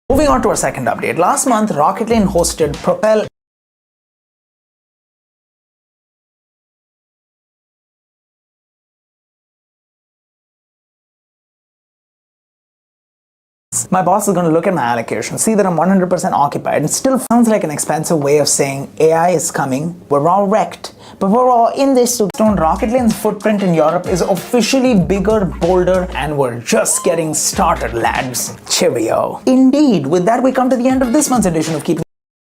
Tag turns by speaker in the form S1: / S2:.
S1: Moving on to our second update. Last month, Rocketland hosted Propel. My boss is going to look at my allocation, see that I'm 100% occupied. It still sounds like an expensive way of saying AI is coming, we're all wrecked, but we're all in this together. Rocketland's footprint in Europe is officially bigger, bolder, and we're just getting started, lads. Cheerio. Indeed, with that we come to the end of this month's edition of Keeping